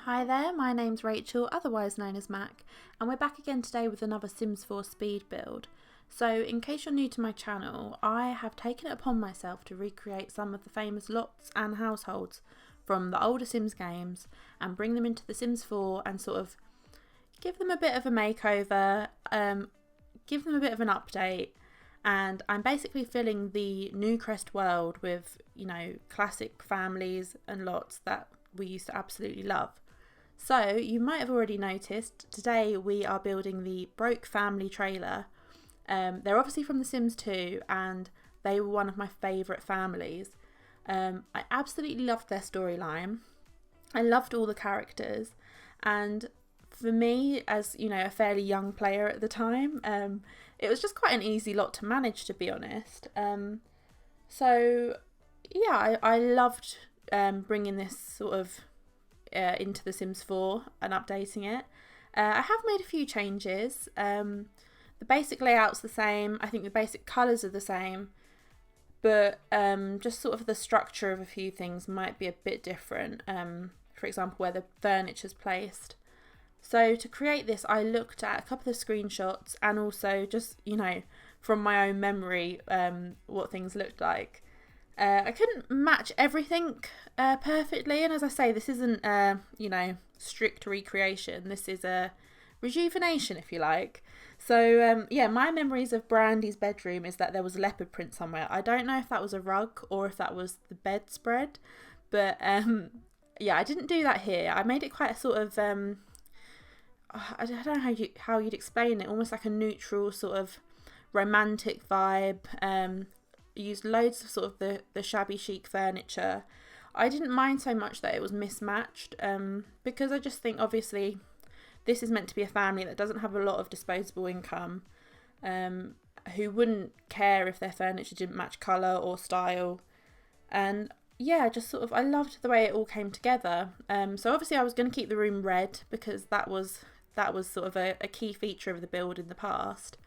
Hi there, my name's Rachel, otherwise known as Mac, and we're back again today with another Sims 4 speed build. So in case you're new to my channel, I have taken it upon myself to recreate some of the famous lots and households from the older Sims games and bring them into the Sims 4 and sort of give them a bit of a makeover, give them a bit of an update, and I'm basically filling the Newcrest world with, classic families and lots that we used to absolutely love. So you might have already noticed, today we are building the Broke Family trailer. They're obviously from The Sims 2 and they were one of my favourite families. I absolutely loved their storyline. I loved all the characters, and for me, as a fairly young player at the time, it was just quite an easy lot to manage, to be honest. So yeah, I loved bringing this sort of into The Sims 4 and updating it. I have made a few changes. The basic layout's the same. I think the basic colours are the same, but just sort of the structure of a few things might be a bit different. For example, where the furniture's placed. So to create this, I looked at a couple of screenshots and also just, from my own memory, what things looked like. I couldn't match everything perfectly, and as I say, this isn't strict recreation. This is a rejuvenation, if you like. So my memories of Brandy's bedroom is that there was a leopard print somewhere. I don't know if that was a rug or if that was the bedspread, but I didn't do that here. I made it quite a sort of I don't know how you'd explain it, almost like a neutral sort of romantic vibe. Used loads of sort of the shabby chic furniture. I didn't mind so much that it was mismatched, because I just think obviously this is meant to be a family that doesn't have a lot of disposable income, who wouldn't care if their furniture didn't match colour or style. And yeah, just sort of, I loved the way it all came together. So obviously I was going to keep the room red because that was sort of a key feature of the build in the past.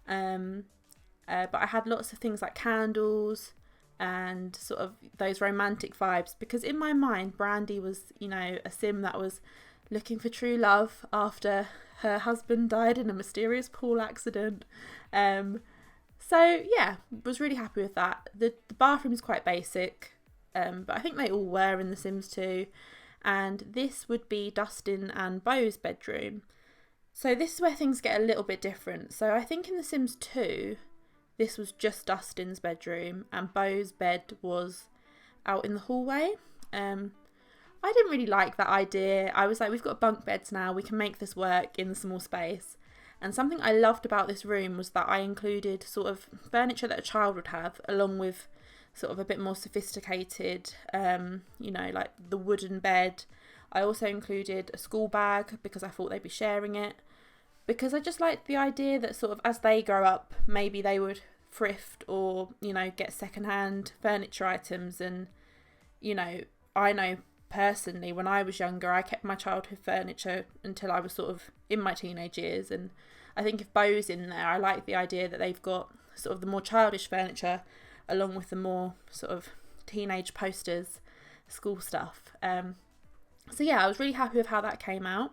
But I had lots of things like candles and sort of those romantic vibes, because in my mind Brandy was, a sim that was looking for true love after her husband died in a mysterious pool accident. So yeah, was really happy with that. The bathroom is quite basic, but I think they all were in The Sims 2. And this would be Dustin and Beau's bedroom. So this is where things get a little bit different. So I think in The Sims 2, this was just Dustin's bedroom and Beau's bed was out in the hallway. I didn't really like that idea. I was like, we've got bunk beds now, we can make this work in the small space. And something I loved about this room was that I included sort of furniture that a child would have, along with sort of a bit more sophisticated, like the wooden bed. I also included a school bag because I thought they'd be sharing it. Because I just liked the idea that sort of as they grow up, maybe they would thrift or, get secondhand furniture items. And, I know personally when I was younger, I kept my childhood furniture until I was sort of in my teenage years. And I think if Beau's in there, I like the idea that they've got sort of the more childish furniture along with the more sort of teenage posters, school stuff. So yeah, I was really happy with how that came out.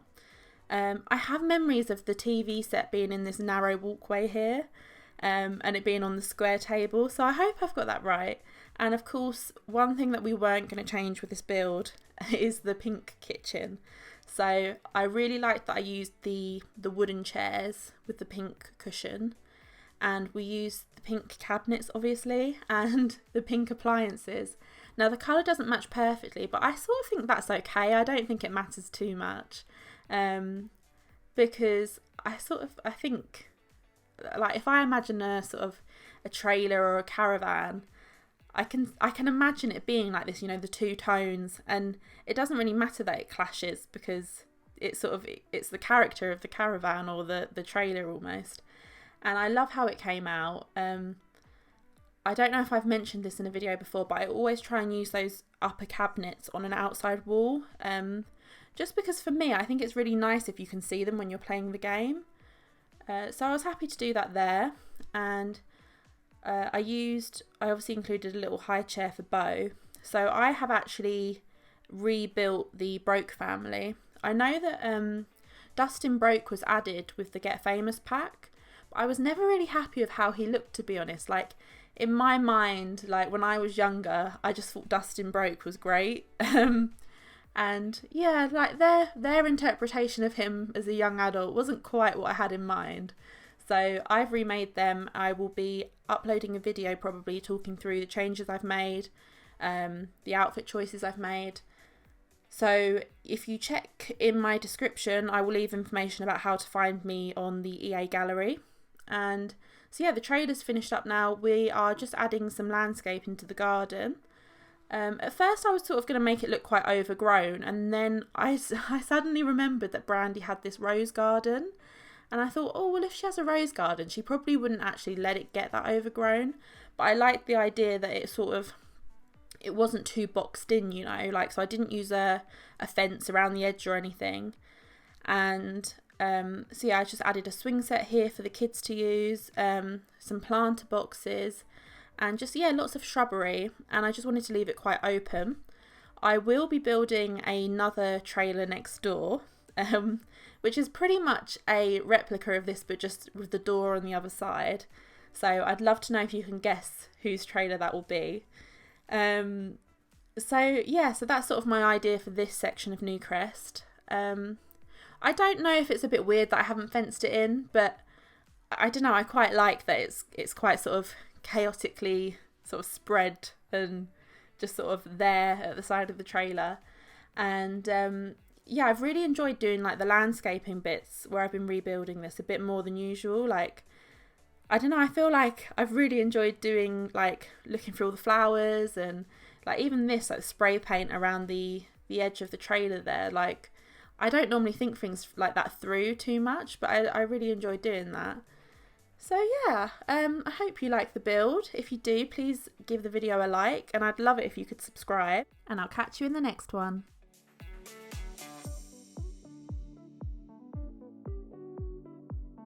I have memories of the TV set being in this narrow walkway here, and it being on the square table, so I hope I've got that right. And of course, one thing that we weren't going to change with this build is the pink kitchen. So I really liked that I used the wooden chairs with the pink cushion, and we used the pink cabinets obviously, and the pink appliances. Now the colour doesn't match perfectly, but I sort of think that's okay. I don't think it matters too much. Because I think like if I imagine a sort of a trailer or a caravan, I can imagine it being like this, the two tones, and it doesn't really matter that it clashes because it's the character of the caravan or the trailer almost. And I love how it came out. I don't know if I've mentioned this in a video before, but I always try and use those upper cabinets on an outside wall. Just because for me, I think it's really nice if you can see them when you're playing the game. So I was happy to do that there. And I obviously included a little high chair for Beau. So I have actually rebuilt the Broke family. I know that Dustin Broke was added with the Get Famous pack, but I was never really happy with how he looked, to be honest. Like, in my mind, like when I was younger, I just thought Dustin Broke was great. And yeah, like their interpretation of him as a young adult wasn't quite what I had in mind. So I've remade them. I will be uploading a video probably talking through the changes I've made, the outfit choices I've made. So if you check in my description, I will leave information about how to find me on the EA gallery. And so yeah, the trailer's finished up now. We are just adding some landscape into the garden. At first I was sort of going to make it look quite overgrown, and then I suddenly remembered that Brandy had this rose garden, and I thought, oh well, if she has a rose garden she probably wouldn't actually let it get that overgrown. But I liked the idea that it wasn't too boxed in, you know, like, so I didn't use a fence around the edge or anything. And so yeah, I just added a swing set here for the kids to use, some planter boxes, and just, yeah, lots of shrubbery, and I just wanted to leave it quite open. I will be building another trailer next door, which is pretty much a replica of this, but just with the door on the other side. So I'd love to know if you can guess whose trailer that will be. So yeah, so that's sort of my idea for this section of Newcrest. I don't know if it's a bit weird that I haven't fenced it in, but I don't know, I quite like that it's quite sort of chaotically sort of spread and just sort of there at the side of the trailer. And yeah, I've really enjoyed doing like the landscaping bits where I've been rebuilding this a bit more than usual. Like, I don't know, I feel like I've really enjoyed doing, like, looking through all the flowers, and like even this, like, spray paint around the edge of the trailer there. Like, I don't normally think things like that through too much, but I really enjoy doing that. So yeah, I hope you like the build. If you do, please give the video a like, and I'd love it if you could subscribe, and I'll catch you in the next one.